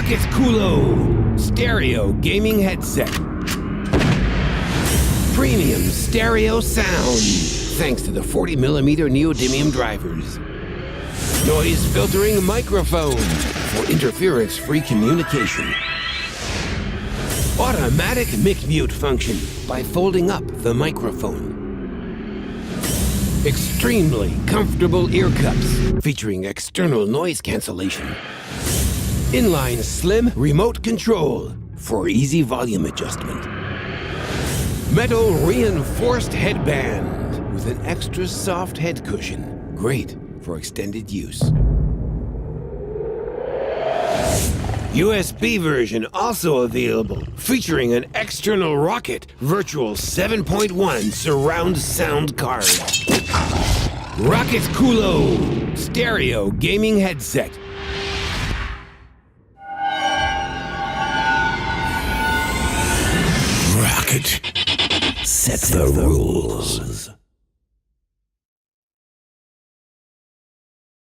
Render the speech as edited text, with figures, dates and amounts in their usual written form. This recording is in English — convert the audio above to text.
ROCCAT Kulo stereo gaming headset. Premium stereo sound thanks to the 40mm neodymium drivers. Noise filtering microphone for interference-free communication. Automatic mic mute function by folding up the microphone. Extremely comfortable ear cups featuring external noise cancellation. Inline slim remote control for easy volume adjustment. Metal reinforced headband with an extra soft head cushion. Great for extended use. USB version also available, featuring an external ROCCAT Virtual 7.1 surround sound card. ROCCAT Kulo stereo gaming headset. ROCCAT sets the rules.